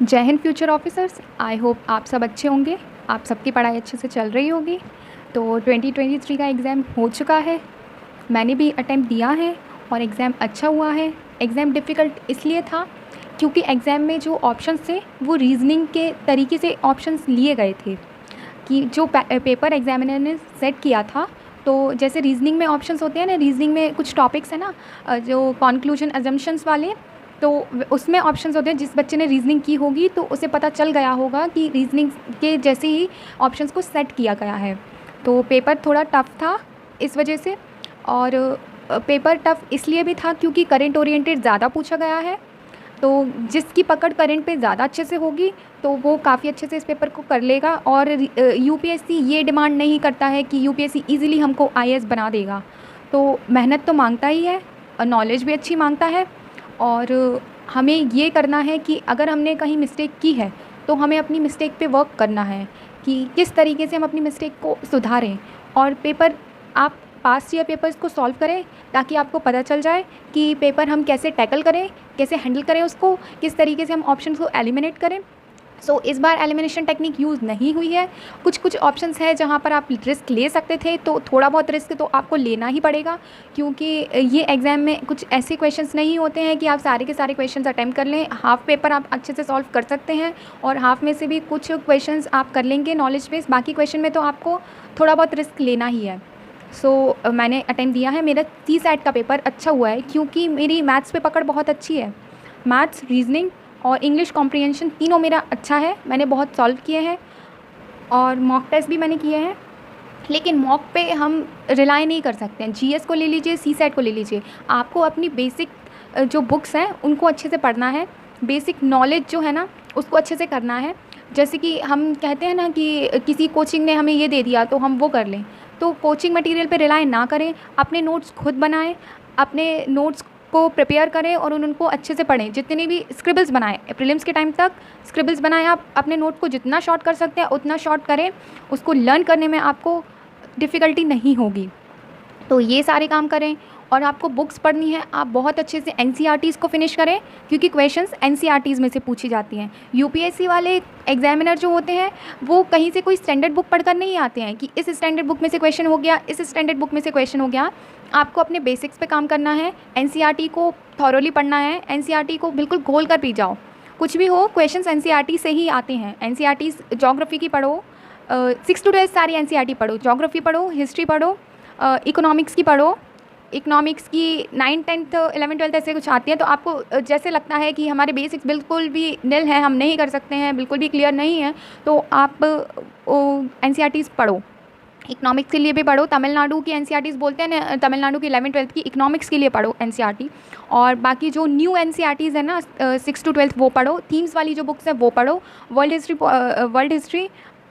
जय Hind future officers. I hope आप सब अच्छे होंगे, आप सबकी पढ़ाई अच्छे से चल रही होगी। तो 2023 का एग्ज़ाम हो चुका है, मैंने भी अटेम्प्ट दिया है और एग्ज़ाम अच्छा हुआ है। एग्ज़ाम डिफ़िकल्ट इसलिए था क्योंकि एग्ज़ाम में जो ऑप्शंस थे वो रीज़निंग के तरीके से ऑप्शंस लिए गए थे कि जो पेपर एग्जामिनर ने सेट किया था। तो जैसे रीज़निंग में ऑप्शंस होते हैं ना, रीज़निंग में कुछ टॉपिक्स हैं ना, जो कॉन्क्लूजन अजम्पशंस वाले, तो उसमें ऑप्शंस होते हैं। जिस बच्चे ने रीज़निंग की होगी तो उसे पता चल गया होगा कि रीज़निंग के जैसे ही ऑप्शंस को सेट किया गया है। तो पेपर थोड़ा टफ था इस वजह से। और पेपर टफ इसलिए भी था क्योंकि करंट ओरिएंटेड ज़्यादा पूछा गया है। तो जिसकी पकड़ करंट पे ज़्यादा अच्छे से होगी तो वो काफ़ी अच्छे से इस पेपर को कर लेगा। और यूपीएससी ये डिमांड नहीं करता है कि यूपीएससी इजीली हमको आईएएस बना देगा। तो मेहनत तो मांगता ही है, नॉलेज भी अच्छी मांगता है। और हमें ये करना है कि अगर हमने कहीं मिस्टेक की है तो हमें अपनी मिस्टेक पे वर्क करना है कि किस तरीके से हम अपनी मिस्टेक को सुधारें। और पेपर आप पास्ट ईयर पेपर्स को सॉल्व करें ताकि आपको पता चल जाए कि पेपर हम कैसे टैकल करें, कैसे हैंडल करें उसको, किस तरीके से हम ऑप्शंस को एलिमिनेट करें। सो इस बार एलिमिनेशन टेक्निक यूज़ नहीं हुई है। कुछ कुछ ऑप्शंस है जहाँ पर आप रिस्क ले सकते थे, तो थोड़ा बहुत रिस्क तो आपको लेना ही पड़ेगा क्योंकि ये एग्ज़ाम में कुछ ऐसे क्वेश्चंस नहीं होते हैं कि आप सारे के सारे क्वेश्चंस अटेम्प्ट कर लें। हाफ पेपर आप अच्छे से सॉल्व कर सकते हैं और हाफ में से भी कुछ क्वेश्चंस आप कर लेंगे नॉलेज बेस्ड, बाकी क्वेश्चन में तो आपको थोड़ा बहुत रिस्क लेना ही है। मैंने अटेम्प्ट दिया है। मेरा CSAT का पेपर अच्छा हुआ है क्योंकि मेरी मैथ्स पे पकड़ बहुत अच्छी है। मैथ्स, रीजनिंग और इंग्लिश कॉम्प्रिहेंशन तीनों मेरा अच्छा है, मैंने बहुत सॉल्व किए हैं। और मॉक टेस्ट भी मैंने किए हैं, लेकिन मॉक पे हम रिलाई नहीं कर सकते हैं। जीएस को ले लीजिए, CSAT को ले लीजिए, आपको अपनी बेसिक जो बुक्स हैं उनको अच्छे से पढ़ना है। बेसिक नॉलेज जो है ना उसको अच्छे से करना है। जैसे कि हम कहते हैं ना कि किसी कोचिंग ने हमें ये दे दिया तो हम वो कर लें, तो कोचिंग मटेरियल पे रिलाई ना करें, अपने नोट्स खुद बनाएं, अपने नोट्स को प्रिपेयर करें और उनको अच्छे से पढ़ें। जितने भी स्क्रिबल्स बनाएं प्रीलिम्स के टाइम तक, स्क्रिबल्स बनाएं। आप अपने नोट को जितना शॉर्ट कर सकते हैं उतना शॉर्ट करें, उसको लर्न करने में आपको डिफ़िकल्टी नहीं होगी। तो ये सारे काम करें। और आपको बुक्स पढ़नी है, आप बहुत अच्छे से एनसीईआरटीज़ को फिनिश करें क्योंकि क्वेश्चंस एनसीईआरटीज़ में से पूछी जाती हैं। यूपीएससी वाले एग्जामिनर जो होते हैं वो कहीं से कोई स्टैंडर्ड बुक पढ़कर नहीं आते हैं कि इस स्टैंडर्ड बुक में से क्वेश्चन हो गया, इस स्टैंडर्ड बुक में से क्वेश्चन हो गया। आपको अपने बेसिक्स पे काम करना है, एनसीईआरटी को थॉरोली पढ़ना है, एनसीईआरटी को बिल्कुल घोल कर पी जाओ। कुछ भी हो, क्वेश्चंस एनसीईआरटी से ही आते हैं। एनसीईआरटी ज्योग्राफी की पढ़ो, 6 to 12 सारी एनसीईआरटी पढ़ो, ज्योग्राफी पढ़ो, हिस्ट्री पढ़ो, इकोनॉमिक्स की पढ़ो। इकोनॉमिक्स की 9, 10th, 11, 12 ऐसे कुछ आती है। तो आपको जैसे लगता है कि हमारे बेसिक्स बिल्कुल भी निल है, हम नहीं कर सकते हैं, बिल्कुल भी क्लियर नहीं है, तो आप एनसीईआरटीज़ पढ़ो। इकोनॉमिक्स के लिए भी पढ़ो, तमिलनाडु की एनसीईआरटीज़ बोलते हैं ना, तमिलनाडु की 11, 12 की इकोनॉमिक्स के लिए पढ़ो एनसीईआरटी। और बाकी जो न्यू एनसीईआरटीज़ है ना 6 to 12 वो पढ़ो। थीम्स वाली जो बुक्स है वो पढ़ो। वर्ल्ड हिस्ट्री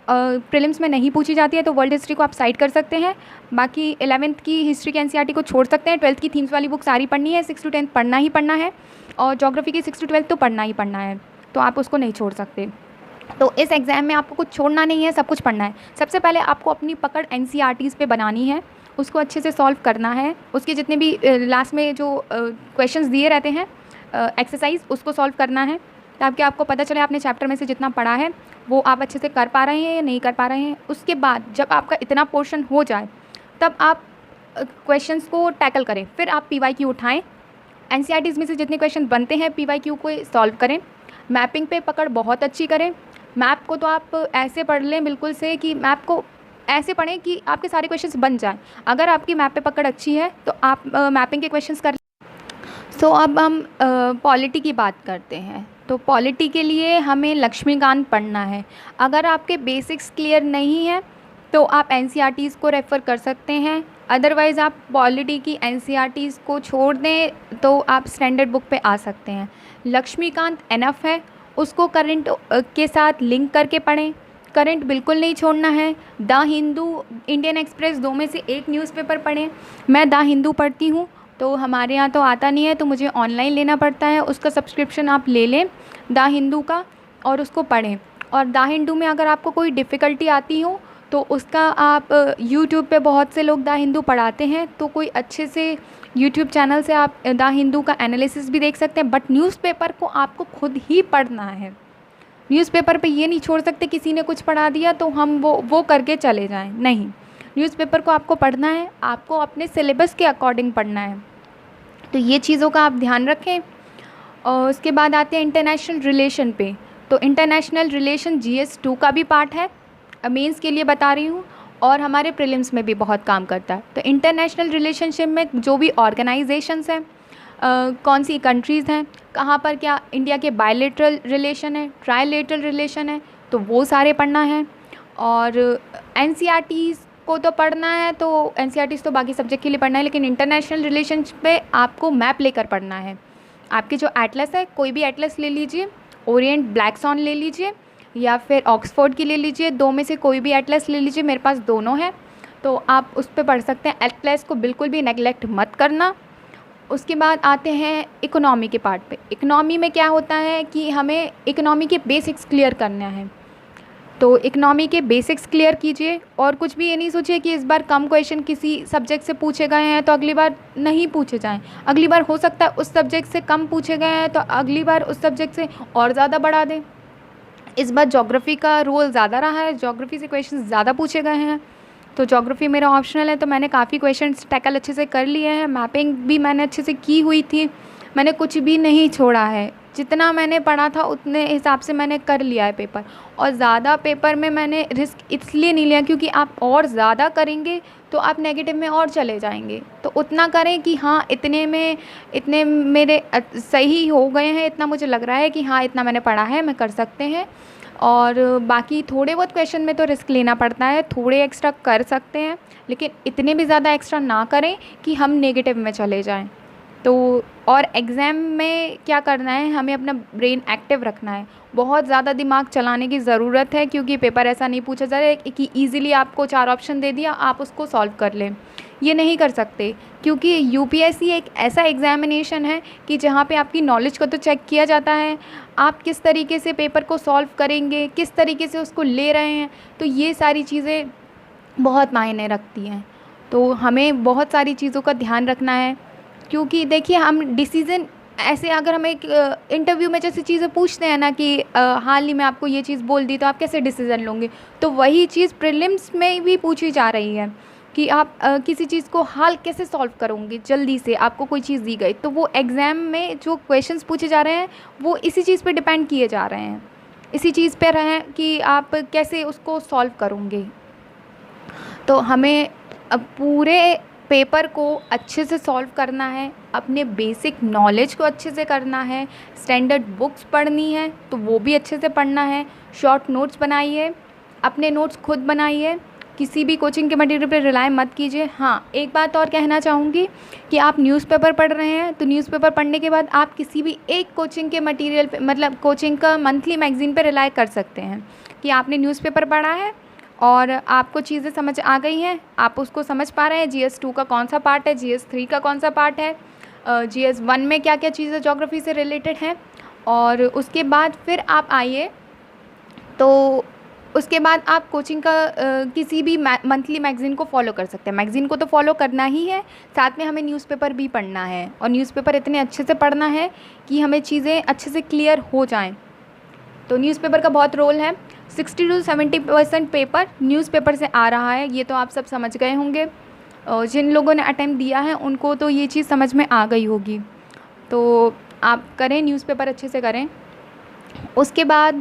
प्रीलिम्स में नहीं पूछी जाती है तो वर्ल्ड हिस्ट्री को आप साइड कर सकते हैं। बाकी 11th की हिस्ट्री की एनसीईआरटी को छोड़ सकते हैं। 12th की थीम्स वाली बुक सारी पढ़नी है, 6 to 10 पढ़ना ही पढ़ना है। और ज्योग्राफी की 6 to 12 तो पढ़ना ही पढ़ना है, तो आप उसको नहीं छोड़ सकते। तो इस एग्ज़ाम में आपको कुछ छोड़ना नहीं है, सब कुछ पढ़ना है। सबसे पहले आपको अपनी पकड़ एनसीईआरटीज़ पे बनानी है, उसको अच्छे से सॉल्व करना है। उसके जितने भी लास्ट में जो क्वेश्चंस दिए रहते हैं एक्सरसाइज, उसको सॉल्व करना है ताकि आपको पता चले आपने चैप्टर में से जितना पढ़ा है वो आप अच्छे से कर पा रहे हैं या नहीं कर पा रहे हैं। उसके बाद जब आपका इतना पोर्शन हो जाए तब आप क्वेश्चंस को टैकल करें, फिर आप पीवाईक्यू उठाएं। एनसीईआरटीज़ में से जितने क्वेश्चन बनते हैं पीवाईक्यू को सॉल्व करें। मैपिंग पे पकड़ बहुत अच्छी करें। मैप को तो आप ऐसे पढ़ लें बिल्कुल से कि मैप को ऐसे पढ़ें कि आपके सारे क्वेश्चंस बन जाएं। अगर आपकी मैप पे पकड़ अच्छी है तो आप मैपिंग के क्वेश्चंस कर। अब हम पॉलिटी की बात करते हैं। तो पॉलिटी के लिए हमें लक्ष्मीकांत पढ़ना है। अगर आपके बेसिक्स क्लियर नहीं है तो आप एनसीईआरटीज़ को रेफ़र कर सकते हैं, अदरवाइज़ आप पॉलिटी की एनसीईआरटीज़ को छोड़ दें तो आप स्टैंडर्ड बुक पे आ सकते हैं। लक्ष्मीकांत एनफ है, उसको करंट के साथ लिंक करके पढ़ें। करंट बिल्कुल नहीं छोड़ना है। द हिंदू, इंडियन एक्सप्रेस, दो में से एक न्यूज़पेपर पढ़ें। मैं द हिंदू पढ़ती हूँ, तो हमारे यहाँ तो आता नहीं है तो मुझे ऑनलाइन लेना पड़ता है, उसका सब्सक्रिप्शन आप ले लें द हिंदू का और उसको पढ़ें। और द हिंदू में अगर आपको कोई डिफ़िकल्टी आती हो तो उसका आप यूट्यूब पे बहुत से लोग द हिंदू पढ़ाते हैं, तो कोई अच्छे से यूट्यूब चैनल से आप द हिंदू का एनालिसिस भी देख सकते हैं। बट न्यूज़पेपर को आपको खुद ही पढ़ना है। न्यूज़पेपर पे ये नहीं छोड़ सकते किसी ने कुछ पढ़ा दिया तो हम वो करके चले जाएं, नहीं। न्यूज़पेपर को आपको पढ़ना है, आपको अपने सिलेबस के अकॉर्डिंग पढ़ना है, तो ये चीज़ों का आप ध्यान रखें। और उसके बाद आते हैं इंटरनेशनल रिलेशन पे। तो इंटरनेशनल रिलेशन GS 2 का भी पार्ट है, मेंस के लिए बता रही हूँ, और हमारे प्रीलिम्स में भी बहुत काम करता है। तो इंटरनेशनल रिलेशनशिप में जो भी ऑर्गेनाइजेशंस हैं, कौन सी कंट्रीज़ हैं, कहाँ पर क्या इंडिया के बायलैटरल रिलेशन है, ट्राइलैटरल रिलेशन है, तो वो सारे पढ़ना है। और NCERTs को तो पढ़ना है, तो NCERTs तो बाकी सब्जेक्ट के लिए पढ़ना है, लेकिन इंटरनेशनल रिलेशंस पे आपको मैप लेकर पढ़ना है। आपके जो एटलस है, कोई भी एटलस ले लीजिए, ओरिएंट ब्लैक सॉन ले लीजिए या फिर ऑक्सफोर्ड की ले लीजिए, दो में से कोई भी एटलस ले लीजिए, मेरे पास दोनों हैं, तो आप उस पर पढ़ सकते हैं। एटलस को बिल्कुल भी नेगलेक्ट मत करना। उसके बाद आते हैं इकोनॉमी के पार्ट पे। इकोनॉमी में क्या होता है कि हमें इकोनॉमी के बेसिक्स क्लियर करना है, तो इकोनॉमी के बेसिक्स क्लियर कीजिए। और कुछ भी ये नहीं सोचिए कि इस बार कम क्वेश्चन किसी सब्जेक्ट से पूछे गए हैं तो अगली बार नहीं पूछे जाएं। अगली बार हो सकता है उस सब्जेक्ट से कम पूछे गए हैं तो अगली बार उस सब्जेक्ट से और ज़्यादा बढ़ा दें। इस बार ज्योग्राफी का रोल ज़्यादा रहा है, ज्योग्राफी से क्वेश्चन ज़्यादा पूछे गए हैं, तो ज्योग्राफी मेरा ऑप्शनल है, तो मैंने काफ़ी क्वेश्चंस टैकल अच्छे से कर लिए हैं। मैपिंग भी मैंने अच्छे से की हुई थी, मैंने कुछ भी नहीं छोड़ा है, जितना मैंने पढ़ा था उतने हिसाब से मैंने कर लिया है पेपर। और ज़्यादा पेपर में मैंने रिस्क इसलिए नहीं लिया क्योंकि आप और ज़्यादा करेंगे तो आप नेगेटिव में और चले जाएंगे। तो उतना करें कि हाँ इतने मेरे सही हो गए हैं, इतना मुझे लग रहा है कि हाँ इतना मैंने पढ़ा है, मैं कर सकते हैं। और बाकी थोड़े बहुत क्वेश्चन में तो रिस्क लेना पड़ता है, थोड़े एक्स्ट्रा कर सकते हैं, लेकिन इतने भी ज़्यादा एक्स्ट्रा ना करें कि हम नेगेटिव में चले जाएं। तो और एग्ज़ाम में क्या करना है, हमें अपना ब्रेन एक्टिव रखना है, बहुत ज़्यादा दिमाग चलाने की ज़रूरत है, क्योंकि पेपर ऐसा नहीं पूछा जा रहा है कि ईज़िली आपको 4 ऑप्शन दे दिया आप उसको सॉल्व कर लें, ये नहीं कर सकते। क्योंकि UPSC एक ऐसा एग्ज़ामिनेशन है कि जहाँ पे आपकी नॉलेज को तो चेक किया जाता है, आप किस तरीके से पेपर को सॉल्व करेंगे, किस तरीके से उसको ले रहे हैं, तो ये सारी चीज़ें बहुत मायने रखती हैं। तो हमें बहुत सारी चीज़ों का ध्यान रखना है, क्योंकि देखिए हम डिसीज़न ऐसे अगर हम एक इंटरव्यू में जैसे चीज़ें पूछते हैं ना कि हाल ही में आपको ये चीज़ बोल दी तो आप कैसे डिसीज़न लोगे, तो वही चीज़ प्रीलिम्स में भी पूछी जा रही है कि आप किसी चीज़ को हाल कैसे सॉल्व करोगे। जल्दी से आपको कोई चीज़ दी गई तो वो एग्ज़ाम में जो क्वेश्चंस पूछे जा रहे हैं वो इसी चीज़ पे डिपेंड किए जा रहे हैं, इसी चीज़ पे रहे कि आप कैसे उसको सॉल्व करोगे। तो हमें अब पूरे पेपर को अच्छे से सॉल्व करना है, अपने बेसिक नॉलेज को अच्छे से करना है, स्टैंडर्ड बुक्स पढ़नी है तो वो भी अच्छे से पढ़ना है, शॉर्ट नोट्स बनाइए, अपने नोट्स खुद बनाइए, किसी भी कोचिंग के मटेरियल पर रिलाय मत कीजिए। हाँ, एक बात और कहना चाहूँगी कि आप न्यूज़पेपर पढ़ रहे हैं तो न्यूज़पेपर पढ़ने के बाद आप किसी भी एक कोचिंग के मटेरियल पे, मतलब कोचिंग का मंथली मैगज़ीन पे रिलाय कर सकते हैं कि आपने न्यूज़पेपर पढ़ा है और आपको चीज़ें समझ आ गई हैं, आप उसको समझ पा रहे हैं GS 2 का कौन सा पार्ट है, GS 3 का कौन सा पार्ट है, GS 1 में क्या क्या चीज़ें ज्योग्राफी से रिलेटेड हैं। और उसके बाद फिर आप आइए तो उसके बाद आप कोचिंग का किसी भी मंथली मैगज़ीन को फॉलो कर सकते हैं। मैगज़ीन को तो फॉलो करना ही है, साथ में हमें न्यूज़पेपर भी पढ़ना है, और न्यूज़पेपर इतने अच्छे से पढ़ना है कि हमें चीज़ें अच्छे से क्लियर हो जाएं। तो न्यूज़पेपर का बहुत रोल है, 60 to 70% पेपर न्यूज़पेपर से आ रहा है, ये तो आप सब समझ गए होंगे। जिन लोगों ने अटेम्प्ट दिया है उनको तो ये चीज़ समझ में आ गई होगी। तो आप करें, न्यूज़पेपर अच्छे से करें। उसके बाद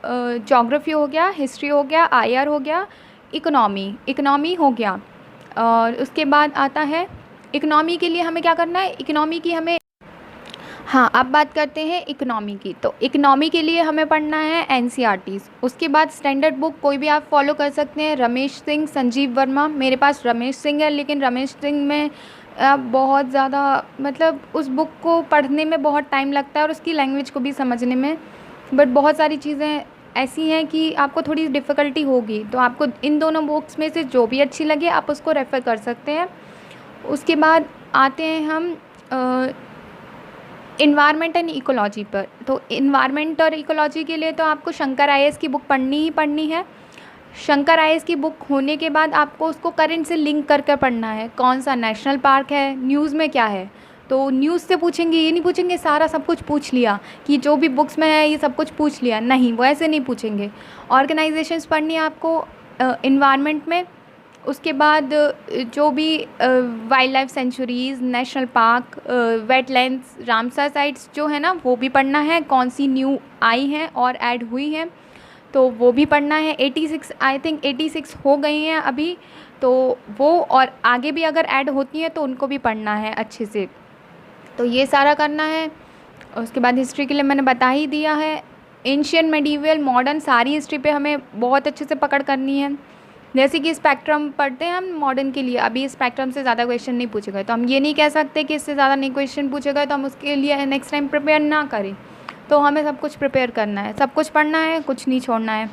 ज्योग्राफी हो गया, हिस्ट्री हो गया, IR हो गया, इकोनॉमी हो गया। और उसके बाद आता है इकोनॉमी के लिए हमें क्या करना है, इकोनॉमी की हमें, हाँ अब बात करते हैं इकोनॉमी की। तो इकोनॉमी के लिए हमें पढ़ना है NCERTs। उसके बाद स्टैंडर्ड बुक कोई भी आप फॉलो कर सकते हैं, रमेश सिंह, संजीव वर्मा, मेरे पास रमेश सिंह है, लेकिन रमेश सिंह में बहुत ज़्यादा मतलब उस बुक को पढ़ने में बहुत टाइम लगता है और उसकी लैंग्वेज को भी समझने में, बट बहुत सारी चीज़ें ऐसी हैं कि आपको थोड़ी डिफ़िकल्टी होगी, तो आपको इन दोनों बुक्स में से जो भी अच्छी लगे आप उसको रेफ़र कर सकते हैं। उसके बाद आते हैं हम इन्वायरमेंट एंड इकोलॉजी पर। तो इन्वायरमेंट और इकोलॉजी के लिए तो आपको शंकर IAS की बुक पढ़नी ही पढ़नी है। शंकर IAS की बुक होने के बाद आपको उसको करंट से लिंक कर कर पढ़ना है, कौन सा नेशनल पार्क है, न्यूज़ में क्या है, तो न्यूज़ से पूछेंगे, ये नहीं पूछेंगे सारा सब कुछ पूछ लिया कि जो भी बुक्स में है ये सब कुछ पूछ लिया, नहीं, वो ऐसे नहीं पूछेंगे। ऑर्गेनाइजेशंस पढ़नी है आपको इन्वायरमेंट में। उसके बाद जो भी wild life centuries, national park, wetlands, Ramsar sites जो है ना वो भी पढ़ना है, कौन सी न्यू आई हैं और ऐड हुई हैं तो वो भी पढ़ना है। 86 आई थिंक 86 हो गई हैं अभी, तो वो और आगे भी अगर ऐड होती हैं तो उनको भी पढ़ना है अच्छे से। तो ये सारा करना है। उसके बाद हिस्ट्री के लिए मैंने बता ही दिया है। एंशियंट, मेडिवल, मॉडर्न, सारी हिस्ट्री पे हमें बहुत अच्छे से पकड़ करनी है। जैसे कि स्पेक्ट्रम पढ़ते हैं हम मॉडर्न के लिए, अभी स्पेक्ट्रम से ज़्यादा क्वेश्चन नहीं पूछे गए, तो हम ये नहीं कह सकते कि इससे ज़्यादा नहीं क्वेश्चन पूछे गए तो हम उसके लिए नेक्स्ट टाइम प्रिपेयर ना करें। तो हमें सब कुछ प्रिपेयर करना है, सब कुछ पढ़ना है, कुछ नहीं छोड़ना है,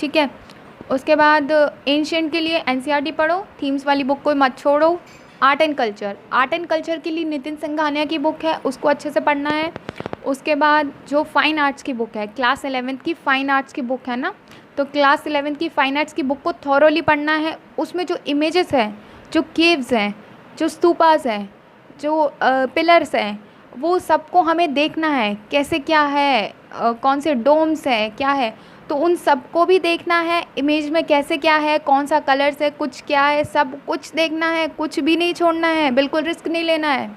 ठीक है। उसके बाद एंशियंट के लिए एनसीईआरटी पढ़ो, थीम्स वाली बुक को मत छोड़ो। Art and culture, art and culture के लिए नितिन सिंघानिया की बुक है, उसको अच्छे से पढ़ना है। उसके बाद जो फाइन आर्ट्स की बुक है, क्लास 11th की फाइन आर्ट्स की बुक है ना, तो क्लास 11th की फाइन आर्ट्स की बुक को थॉरोली पढ़ना है। उसमें जो इमेजेस हैं, जो केव्स हैं, जो स्तूपास हैं, जो पिलर्स हैं, वो सबको हमें देखना है, कैसे क्या है, कौन से डोम्स हैं, क्या है, तो उन सबको भी देखना है। इमेज में कैसे क्या है, कौन सा कलर्स है, कुछ क्या है, सब कुछ देखना है, कुछ भी नहीं छोड़ना है, बिल्कुल रिस्क नहीं लेना है,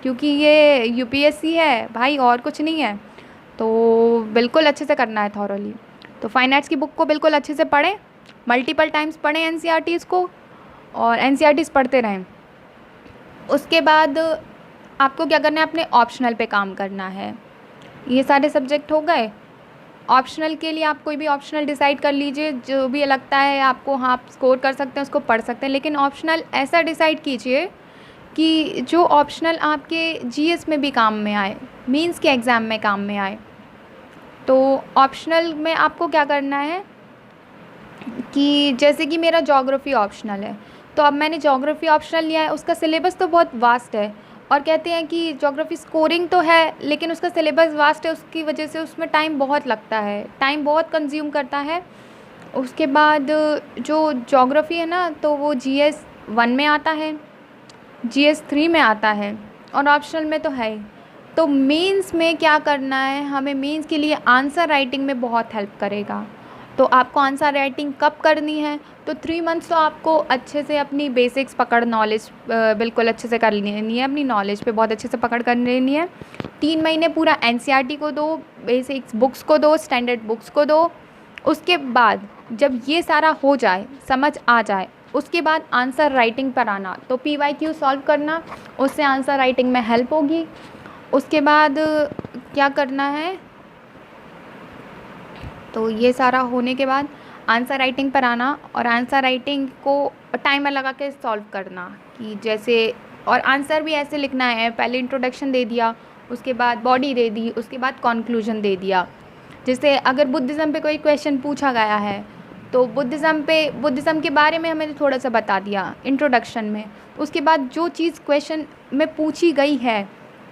क्योंकि ये यूपीएससी है भाई और कुछ नहीं है। तो बिल्कुल अच्छे से करना है थॉरोली। तो फाइन आर्ट्स की बुक को बिल्कुल अच्छे से पढ़ें, मल्टीपल टाइम्स पढ़ें एनसीईआरटीज़ को, और एनसीईआरटीज़ पढ़ते रहें। उसके बाद आपको क्या करना है, अपने ऑप्शनल पे काम करना है। ये सारे सब्जेक्ट हो गए। ऑप्शनल के लिए आप कोई भी ऑप्शनल डिसाइड कर लीजिए, जो भी लगता है आपको, हाँ आप स्कोर कर सकते हैं उसको पढ़ सकते हैं, लेकिन ऑप्शनल ऐसा डिसाइड कीजिए कि जो ऑप्शनल आपके जीएस में भी काम में आए, मेंस के एग्ज़ाम में काम में आए। तो ऑप्शनल में आपको क्या करना है कि जैसे कि मेरा ज्योग्राफी ऑप्शनल है, तो अब मैंने ज्योग्राफी ऑप्शनल लिया है, उसका सिलेबस तो बहुत वास्ट है, और कहते हैं कि ज्योग्राफी स्कोरिंग तो है लेकिन उसका सिलेबस वास्ट है, उसकी वजह से उसमें टाइम बहुत लगता है, टाइम बहुत कंज्यूम करता है। उसके बाद जो ज्योग्राफी है ना, तो वो जीएस 1 में आता है, जीएस 3 में आता है, और ऑप्शनल में तो है ही। तो मेंस में क्या करना है, हमें मेंस के लिए आंसर राइटिंग में बहुत हेल्प करेगा। तो आपको आंसर राइटिंग कब करनी है, तो 3 मंथ्स तो आपको अच्छे से अपनी बेसिक्स पकड़, नॉलेज बिल्कुल अच्छे से कर लेनी है, अपनी नॉलेज पे बहुत अच्छे से पकड़ कर लेनी है। 3 महीने पूरा एनसीईआरटी को दो, बेसिक्स बुक्स को दो, स्टैंडर्ड बुक्स को दो। उसके बाद जब ये सारा हो जाए, समझ आ जाए, उसके बाद आंसर राइटिंग पर आना, तो पीवाईक्यू सॉल्व करना, उससे आंसर राइटिंग में हेल्प होगी। उसके बाद क्या करना है, तो ये सारा होने के बाद आंसर राइटिंग पर आना, और आंसर राइटिंग को टाइमर लगा के सॉल्व करना, कि जैसे, और आंसर भी ऐसे लिखना है, पहले इंट्रोडक्शन दे दिया, उसके बाद बॉडी दे दी, उसके बाद कॉन्क्लूजन दे दिया। जैसे अगर बुद्धिज़्म पे कोई क्वेश्चन पूछा गया है, तो बुद्धिज़्म के बारे में हमें थोड़ा सा बता दिया इंट्रोडक्शन में। उसके बाद जो चीज़ क्वेश्चन में पूछी गई है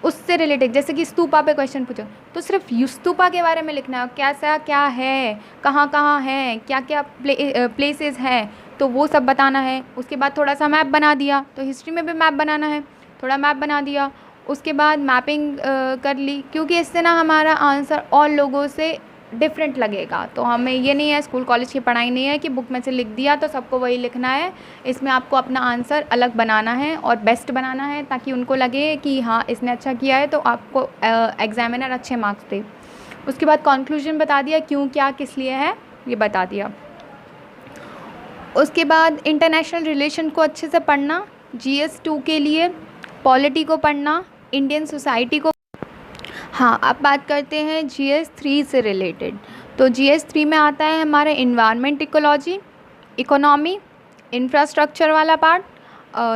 उससे रिलेटेड, जैसे कि स्तूपा पे क्वेश्चन पूछो, तो सिर्फ स्तूपा के बारे में लिखना है, कैसा क्या है, कहाँ कहाँ है, क्या क्या प्लेसेस हैं, तो वो सब बताना है। उसके बाद थोड़ा सा मैप बना दिया, तो हिस्ट्री में भी मैप बनाना है, थोड़ा मैप बना दिया। उसके बाद मैपिंग कर ली, क्योंकि इससे ना हमारा आंसर और लोगों से डिफरेंट लगेगा। तो हमें ये नहीं है, स्कूल कॉलेज की पढ़ाई नहीं है कि बुक में से लिख दिया तो सबको वही लिखना है। इसमें आपको अपना आंसर अलग बनाना है और बेस्ट बनाना है, ताकि उनको लगे कि हाँ इसने अच्छा किया है, तो आपको एग्जामिनर अच्छे मार्क्स दे। उसके बाद कॉन्क्लूजन बता दिया, क्यों क्या किस लिए है ये बता दिया। उसके बाद इंटरनेशनल रिलेशन को अच्छे से पढ़ना, GS 2 के लिए पॉलिटी को पढ़ना, इंडियन सोसाइटी को। हाँ, अब बात करते हैं GS 3 से रिलेटेड। तो GS 3 में आता है हमारे इन्वायरमेंट, इकोलॉजी, इकोनॉमी, इंफ्रास्ट्रक्चर वाला पार्ट,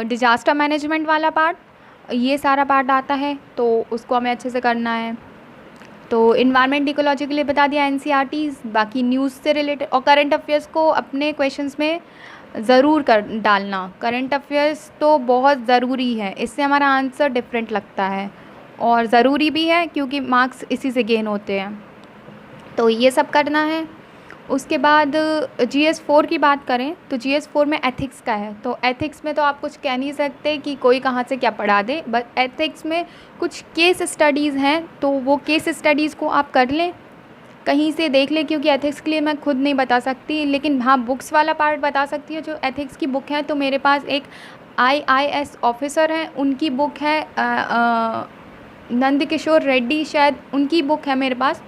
डिजास्टर मैनेजमेंट वाला पार्ट, ये सारा पार्ट आता है, तो उसको हमें अच्छे से करना है। तो इन्वायरमेंट, इकोलॉजी के लिए बता दिया एनसीईआरटीज़, बाकी न्यूज़ से रिलेटेड और करंट अफेयर्स को अपने क्वेश्चंस में ज़रूर कर डालना। करंट अफेयर्स तो बहुत ज़रूरी है, इससे हमारा आंसर डिफरेंट लगता है और ज़रूरी भी है, क्योंकि मार्क्स इसी से गेन होते हैं। तो ये सब करना है। उसके बाद GS4 की बात करें तो GS4 में एथिक्स का है। तो एथिक्स में तो आप कुछ कह नहीं सकते कि कोई कहाँ से क्या पढ़ा दे, बट एथिक्स में कुछ केस स्टडीज़ हैं, तो वो केस स्टडीज़ को आप कर लें, कहीं से देख लें, क्योंकि एथिक्स के लिए मैं खुद नहीं बता सकती, लेकिन हाँ बुक्स वाला पार्ट बता सकती हूँ। जो एथिक्स की बुक है, तो मेरे पास एक IIS ऑफिसर हैं, उनकी बुक है, नंद किशोर रेड्डी शायद, उनकी बुक है मेरे पास।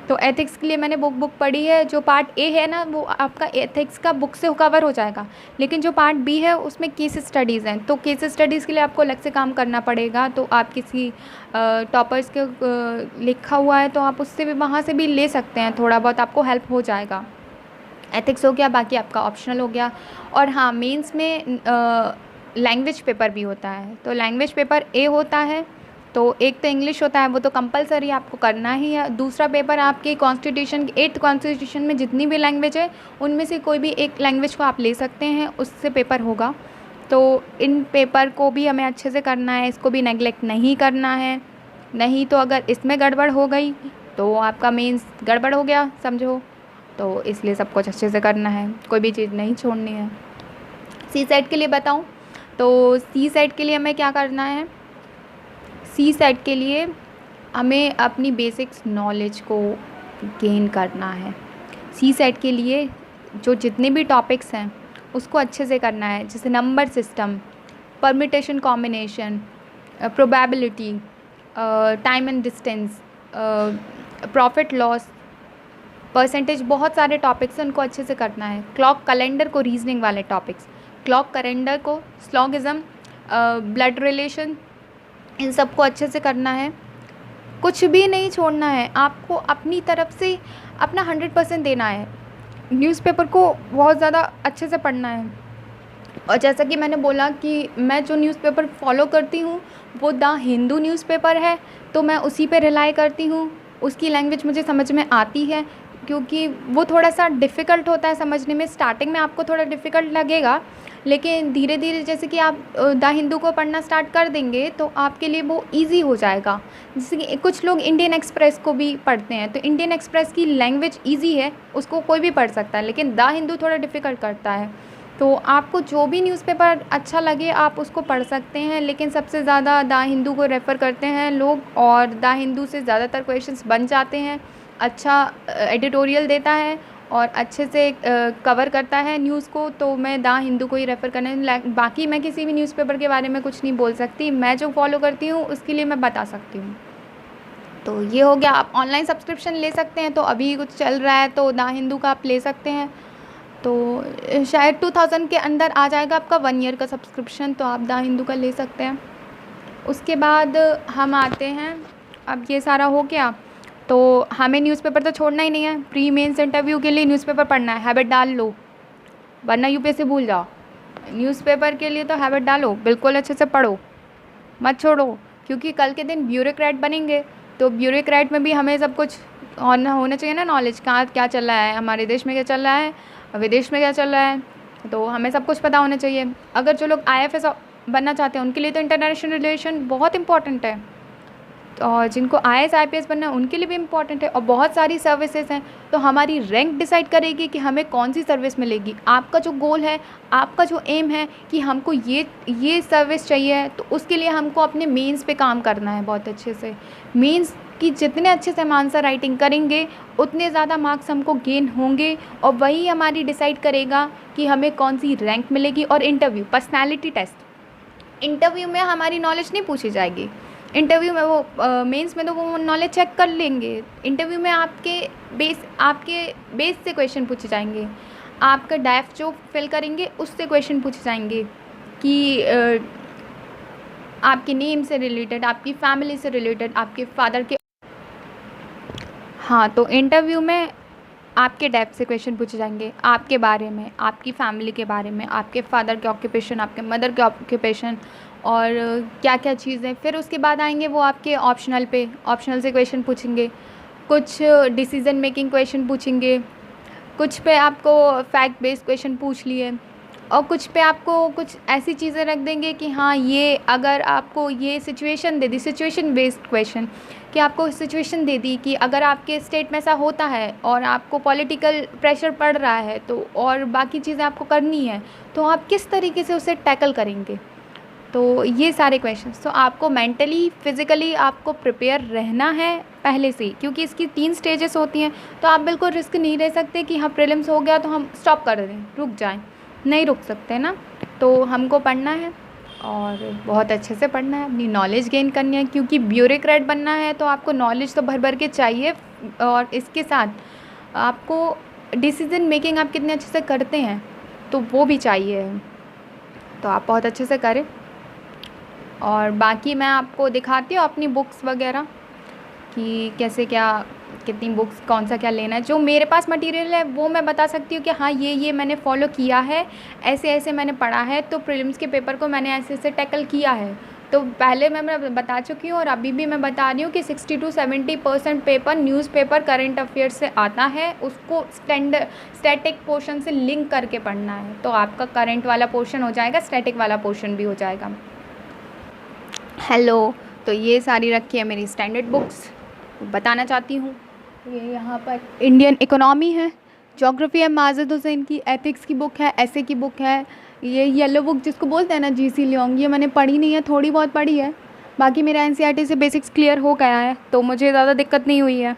तो एथिक्स के लिए मैंने बुक पढ़ी है। जो पार्ट ए है ना, वो आपका एथिक्स का बुक से कवर हो जाएगा, लेकिन जो पार्ट बी है उसमें केस स्टडीज़ हैं। तो केस स्टडीज़ के लिए आपको अलग से काम करना पड़ेगा। तो आप किसी टॉपर्स के लिखा हुआ है तो आप उससे भी, वहाँ से भी ले सकते हैं, थोड़ा बहुत आपको हेल्प हो जाएगा। एथिक्स हो गया, बाकी आपका ऑप्शनल हो गया। और हाँ, मेंस में लैंग्वेज पेपर भी होता है। तो लैंग्वेज पेपर ए होता है, तो एक तो इंग्लिश होता है, वो तो कंपलसरी आपको करना ही है। दूसरा पेपर आपके कॉन्स्टिट्यूशन, 8th कॉन्स्टिट्यूशन में जितनी भी लैंग्वेज है उनमें से कोई भी एक लैंग्वेज को आप ले सकते हैं, उससे पेपर होगा। तो इन पेपर को भी हमें अच्छे से करना है, इसको भी नेगलेक्ट नहीं करना है, नहीं तो अगर इसमें गड़बड़ हो गई तो आपका मेंस गड़बड़ हो गया समझो। तो इसलिए सब कुछ अच्छे से करना है, कोई भी चीज़ नहीं छोड़नी है। CSET के लिए बताऊँ तो CSET के लिए हमें क्या करना है, CSET के लिए हमें अपनी बेसिक्स नॉलेज को गेन करना है। CSET के लिए जो जितने भी टॉपिक्स हैं उसको अच्छे से करना है, जैसे number system, permutation combination, probability, time and distance, profit loss, percentage, बहुत सारे टॉपिक्स हैं, उनको अच्छे से करना है। क्लॉक कैलेंडर को, रीजनिंग वाले टॉपिक्स, क्लॉक कैलेंडर को, स्लॉगिज्म, ब्लड रिलेशन, इन सब को अच्छे से करना है। कुछ भी नहीं छोड़ना है, आपको अपनी तरफ से अपना 100% देना है। न्यूज़पेपर को बहुत ज़्यादा अच्छे से पढ़ना है। और जैसा कि मैंने बोला कि मैं जो न्यूज़पेपर फॉलो करती हूँ वो द हिंदू न्यूज़पेपर है, तो मैं उसी पे रिलाई करती हूँ। उसकी लैंग्वेज मुझे समझ में आती है, क्योंकि वो थोड़ा सा डिफ़िकल्ट होता है समझने में। स्टार्टिंग में आपको थोड़ा डिफ़िकल्ट लगेगा, लेकिन धीरे धीरे जैसे कि आप द हिंदू को पढ़ना स्टार्ट कर देंगे तो आपके लिए वो इजी हो जाएगा। जैसे कि कुछ लोग इंडियन एक्सप्रेस को भी पढ़ते हैं, तो इंडियन एक्सप्रेस की लैंग्वेज इजी है, उसको कोई भी पढ़ सकता है, लेकिन द हिंदू थोड़ा डिफ़िकल्ट करता है। तो आपको जो भी न्यूज़पेपर अच्छा लगे आप उसको पढ़ सकते हैं, लेकिन सबसे ज़्यादा द हिंदू को रेफ़र करते हैं लोग, और द हिंदू से ज़्यादातर क्वेश्चंस बन जाते हैं। अच्छा एडिटोरियल देता है और अच्छे से कवर करता है न्यूज़ को, तो मैं द हिंदू को ही रेफ़र करना। बाकी मैं किसी भी न्यूज़पेपर के बारे में कुछ नहीं बोल सकती, मैं जो फॉलो करती हूँ उसके लिए मैं बता सकती हूँ। तो ये हो गया। आप ऑनलाइन सब्सक्रिप्शन ले सकते हैं, तो अभी कुछ चल रहा है तो द हिंदू का आप ले सकते हैं। तो शायद 2000 के अंदर आ जाएगा आपका 1 ईयर का सब्सक्रिप्शन, तो आप द हिंदू का ले सकते हैं। उसके बाद हम आते हैं, अब ये सारा हो गया तो हमें न्यूज़पेपर तो छोड़ना ही नहीं है। प्री मेंस इंटरव्यू के लिए न्यूज़पेपर पढ़ना है, हैबिट डाल लो, वरना UPSC भूल जाओ। न्यूज़पेपर के लिए तो हैबिट डालो, बिल्कुल अच्छे से पढ़ो, मत छोड़ो, क्योंकि कल के दिन ब्यूरोक्रेट बनेंगे, तो ब्यूरोक्रेट में भी हमें सब कुछ होना चाहिए ना, नॉलेज, कहाँ क्या चल रहा है, हमारे देश में क्या चल रहा है, विदेश में क्या चल रहा है, तो हमें सब कुछ पता होना चाहिए। अगर जो लोग IAS बनना चाहते हैं उनके लिए तो इंटरनेशनल रिलेशन बहुत इंपॉर्टेंट है, और जिनको IAS IPS बनना है उनके लिए भी इम्पॉर्टेंट है। और बहुत सारी सर्विसेज हैं, तो हमारी रैंक डिसाइड करेगी कि हमें कौन सी सर्विस मिलेगी। आपका जो गोल है, आपका जो एम है कि हमको ये सर्विस चाहिए, तो उसके लिए हमको अपने मेंस पे काम करना है बहुत अच्छे से। मेंस की जितने अच्छे से हम आंसर राइटिंग करेंगे उतने ज़्यादा मार्क्स हमको गेन होंगे, और वही हमारी डिसाइड करेगा कि हमें कौन सी रैंक मिलेगी। और इंटरव्यू, पर्सनैलिटी टेस्ट, इंटरव्यू में हमारी नॉलेज नहीं पूछी जाएगी। इंटरव्यू में वो मेंस में तो वो नॉलेज चेक कर लेंगे, इंटरव्यू में आपके बेस से क्वेश्चन पूछे जाएंगे। आपका डाइफ जो फिल करेंगे उससे क्वेश्चन पूछे जाएंगे कि आपके नेम से रिलेटेड, आपकी फैमिली से रिलेटेड, आपके फादर के, हाँ, तो इंटरव्यू में आपके डेप्थ से क्वेश्चन पूछे जाएंगे, आपके बारे में, आपकी फैमिली के बारे में, आपके फादर के ऑक्यूपेशन, आपके मदर के ऑक्यूपेशन, और क्या क्या चीज़ें। फिर उसके बाद आएंगे वो आपके ऑप्शनल पे, ऑप्शनल से क्वेश्चन पूछेंगे, कुछ डिसीज़न मेकिंग क्वेश्चन पूछेंगे, कुछ पे आपको फैक्ट बेस्ड क्वेश्चन पूछ लिए, और कुछ पे आपको कुछ ऐसी चीज़ें रख देंगे कि हाँ ये अगर आपको ये सिचुएशन दे दी, सिचुएशन बेस्ड क्वेश्चन, कि आपको सिचुएशन दे दी कि अगर आपके स्टेट में ऐसा होता है और आपको पॉलिटिकल प्रेशर पड़ रहा है तो और बाकी चीज़ें आपको करनी है तो आप किस तरीके से उसे टैकल करेंगे। तो ये सारे क्वेश्चंस, तो आपको मेंटली फिज़िकली आपको प्रिपेयर रहना है पहले से ही, क्योंकि इसकी 3 स्टेजेस होती हैं। तो आप बिल्कुल रिस्क नहीं ले सकते कि हाँ प्रीलिम्स हो गया तो हम स्टॉप कर दें, रुक जाएं, नहीं रुक सकते ना। तो हमको पढ़ना है और बहुत अच्छे से पढ़ना है, अपनी नॉलेज गेन करनी है, क्योंकि ब्यूरोक्रेट बनना है तो आपको नॉलेज तो भर भर के चाहिए, और इसके साथ आपको डिसीजन मेकिंग आप कितने अच्छे से करते हैं तो वो भी चाहिए। तो आप बहुत अच्छे से करें। और बाकी मैं आपको दिखाती हूँ अपनी बुक्स वगैरह कि कैसे क्या, कितनी बुक्स, कौन सा क्या लेना है। जो मेरे पास मटेरियल है वो मैं बता सकती हूँ कि हाँ ये मैंने फॉलो किया है, ऐसे ऐसे मैंने पढ़ा है, तो प्रीलिम्स के पेपर को मैंने ऐसे ऐसे टैकल किया है। तो पहले मैं बता चुकी हूँ और अभी भी मैं बता रही हूँ कि 60 to 70% paper newspaper current affairs से आता है, उसको स्टैटिक पोर्शन से लिंक करके पढ़ना है। तो आपका करंट वाला पोर्शन हो जाएगा, स्टैटिक वाला पोर्शन भी हो जाएगा। हेलो, तो ये सारी रखी है मेरी स्टैंडर्ड बुक्स, बताना चाहती हूँ। ये यहाँ पर इंडियन इकोनॉमी है, ज्योग्राफी है माजिद हुसैन की, एथिक्स की बुक है, ऐसे की बुक है। ये येलो बुक जिसको बोलते हैं ना, जीसी लियोंग, ये मैंने पढ़ी नहीं है, थोड़ी बहुत पढ़ी है। बाकी मेरा एनसीईआरटी से बेसिक्स क्लियर हो गया है तो मुझे ज़्यादा दिक्कत नहीं हुई है।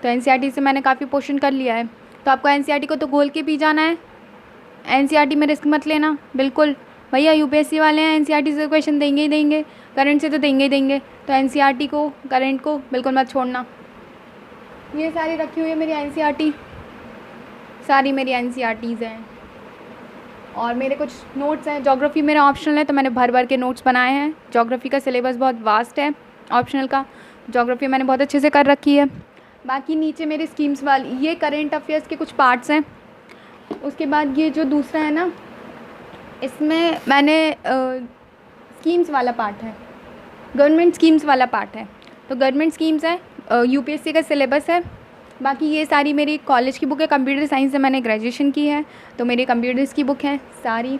तो एनसीईआरटी से मैंने काफ़ी पोर्शन कर लिया है। तो आपको एनसीईआरटी को तो घोल के पी जाना है, एनसीईआरटी में रिस्क मत लेना बिल्कुल। भैया यूपीएससी वाले हैं, एनसीईआरटी से क्वेश्चन देंगे ही देंगे, करंट से तो देंगे ही देंगे, तो एनसीईआरटी को, करंट को बिल्कुल मत छोड़ना। ये सारी रखी हुई है मेरी एनसीईआरटी, सारी मेरी एनसीईआरटीज़ हैं। और मेरे कुछ नोट्स हैं, ज्योग्राफी मेरा ऑप्शनल है तो मैंने भर भर के नोट्स बनाए हैं। ज्योग्राफी का सिलेबस बहुत वास्ट है ऑप्शनल का, ज्योग्राफी मैंने बहुत अच्छे से कर रखी है। बाकी नीचे मेरी स्कीम्स वाली, ये करेंट अफेयर्स के कुछ पार्ट्स हैं। उसके बाद ये जो दूसरा है ना, इसमें मैंने स्कीम्स वाला पार्ट है, गवर्नमेंट स्कीम्स वाला पार्ट है। तो गवर्नमेंट स्कीम्स है, यूपीएससी का सिलेबस है। बाकी ये सारी मेरी कॉलेज की बुक है, कंप्यूटर साइंस से मैंने ग्रेजुएशन की है तो मेरी कंप्यूटर्स की बुक है सारी,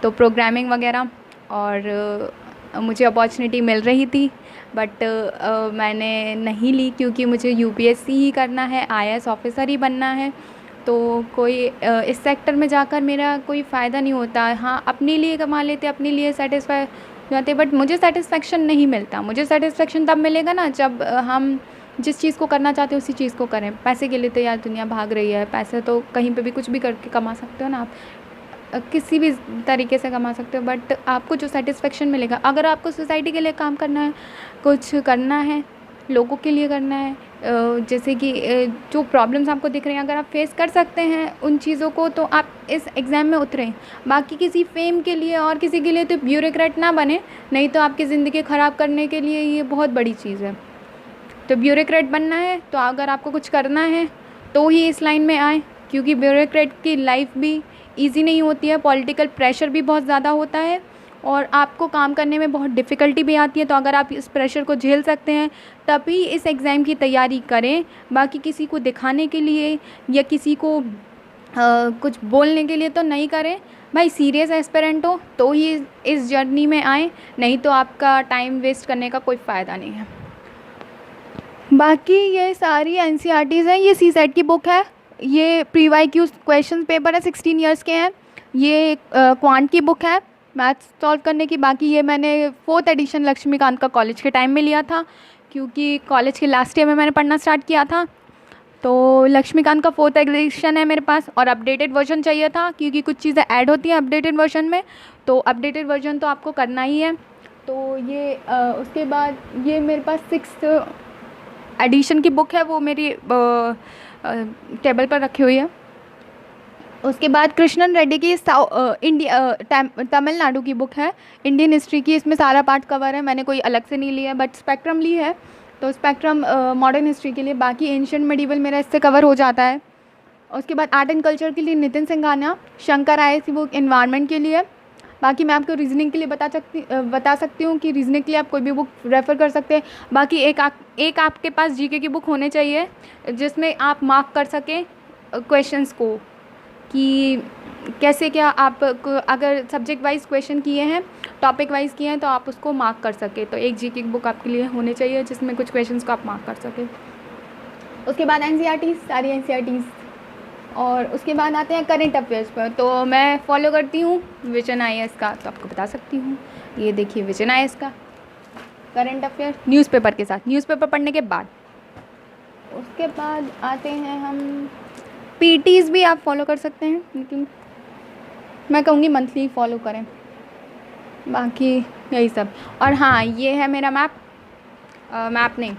तो प्रोग्रामिंग वगैरह। और मुझे अपॉर्चुनिटी मिल रही थी बट मैंने नहीं ली, क्योंकि मुझे यूपीएससी ही करना है, आईएएस ऑफिसर ही बनना है। तो कोई इस सेक्टर में जाकर मेरा कोई फ़ायदा नहीं होता। हाँ, अपने लिए कमा लेते, अपने लिए सेटिस्फाई हो जाते, बट मुझे सेटिस्फेक्शन नहीं मिलता। मुझे सेटिस्फेक्शन तब मिलेगा ना जब हम जिस चीज़ को करना चाहते हैं उसी चीज़ को करें। पैसे के लिए तो यार दुनिया भाग रही है, पैसे तो कहीं पे भी कुछ भी करके कमा सकते हो ना आप, किसी भी तरीके से कमा सकते हो, बट आपको जो सेटिस्फेक्शन मिलेगा, अगर आपको सोसाइटी के लिए काम करना है, कुछ करना है, लोगों के लिए करना है, जैसे कि जो प्रॉब्लम्स आपको दिख रहे हैं अगर आप फेस कर सकते हैं उन चीज़ों को, तो आप इस एग्ज़ाम में उतरें। बाकी किसी फेम के लिए और किसी के लिए तो ब्यूरोक्रेट ना बने, नहीं तो आपकी ज़िंदगी ख़राब करने के लिए ये बहुत बड़ी चीज़ है। तो ब्यूरोक्रेट बनना है तो अगर आपको कुछ करना है तो ही इस लाइन में आए, क्योंकि ब्यूरोक्रेट की लाइफ भी ईजी नहीं होती है, पॉलिटिकल प्रेशर भी बहुत ज़्यादा होता है और आपको काम करने में बहुत डिफ़िकल्टी भी आती है। तो अगर आप इस प्रेशर को झेल सकते हैं तभी इस एग्ज़ाम की तैयारी करें। बाकी किसी को दिखाने के लिए या किसी को कुछ बोलने के लिए तो नहीं करें। भाई सीरियस एस्पिरेंट हो तो ही इस जर्नी में आए, नहीं तो आपका टाइम वेस्ट करने का कोई फ़ायदा नहीं है। बाकी ये सारी एनसीईआरटीज़ हैं। ये सीसेट की बुक है, ये pre Y Q question paper है, 16 ईयर्स के हैं। ये क्वांट की बुक है मैथ्स सॉल्व करने की। बाकी ये मैंने 4th एडिशन लक्ष्मीकांत का कॉलेज के टाइम में लिया था, क्योंकि कॉलेज के लास्ट ईयर में मैंने पढ़ना स्टार्ट किया था। तो लक्ष्मीकांत का 4th एडिशन है मेरे पास और अपडेटेड वर्जन चाहिए था, क्योंकि कुछ चीज़ें ऐड होती हैं अपडेटेड वर्जन में, तो अपडेटेड वर्जन तो आपको करना ही है। तो ये उसके बाद ये मेरे पास 6th एडिशन की बुक है, वो मेरी टेबल पर रखी हुई है। उसके बाद कृष्णन रेड्डी की तमिलनाडु की बुक है, इंडियन हिस्ट्री की। इसमें सारा पार्ट कवर है, मैंने कोई अलग से नहीं लिया है, बट स्पेक्ट्रम ली है तो स्पेक्ट्रम मॉडर्न हिस्ट्री के लिए। बाकी एंशिएंट मेडिवल मेरा इससे कवर हो जाता है। उसके बाद आर्ट एंड कल्चर के लिए नितिन सिंघानिया, शंकर आईएएस की बुक इन्वायरमेंट के लिए। बाकी मैं आपको रीजनिंग के लिए बता सकती हूँ कि रीजनिंग के लिए आप कोई भी बुक रेफ़र कर सकते हैं। बाकी एक आपके पास जीके की बुक होनी चाहिए जिसमें आप मार्क कर सकें क्वेश्चंस को। कि कैसे क्या आप अगर सब्जेक्ट वाइज क्वेश्चन किए हैं, टॉपिक वाइज किए हैं, तो आप उसको मार्क कर सके। तो एक जीके की बुक आपके लिए होनी चाहिए जिसमें कुछ क्वेश्चंस को आप मार्क कर सके। उसके बाद एनसीईआरटीज़, सारी एनसीईआरटीज़, और उसके बाद आते हैं करंट अफेयर्स पर। तो मैं फॉलो करती हूँ विजन आईएएस का, तो आपको बता सकती हूँ। ये देखिए विजन आईएएस का करंट अफेयर न्यूज़पेपर के साथ, न्यूज़पेपर पढ़ने के बाद। उसके बाद आते हैं हम पीटीज़ भी आप फॉलो कर सकते हैं, लेकिन मैं कहूँगी मंथली फॉलो करें। बाकी यही सब। और हाँ, ये है मेरा मैप, मैप नहीं,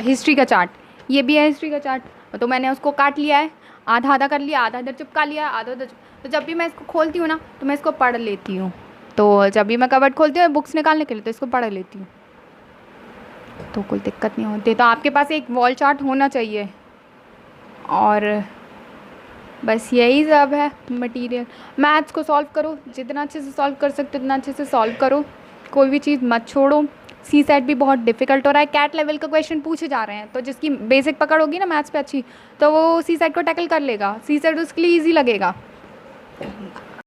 हिस्ट्री का चार्ट। ये भी है हिस्ट्री का चार्ट, तो मैंने उसको काट लिया है, आधा आधा कर लिया, आधा इधर चिपका लिया, आधा उधर। तो जब भी मैं इसको खोलती हूँ ना, तो मैं इसको पढ़ लेती हूँ। तो जब भी मैं कवर्ड खोलती हूँ बुक्स निकालने के लिए, तो इसको पढ़ लेती हूँ, तो कोई दिक्कत नहीं होती। तो आपके पास एक वॉल चार्ट होना चाहिए। और बस यही सब है मटेरियल। मैथ्स को सॉल्व करो, जितना अच्छे से सॉल्व कर सकते हो उतना अच्छे से सॉल्व करो, कोई भी चीज़ मत छोड़ो। सी सेट भी बहुत डिफ़िकल्ट हो रहा है, कैट लेवल का क्वेश्चन पूछे जा रहे हैं, तो जिसकी बेसिक पकड़ होगी ना मैथ्स पे अच्छी, तो वो सी सेट को टैकल कर लेगा, सी सेट उसके लिए ईजी लगेगा।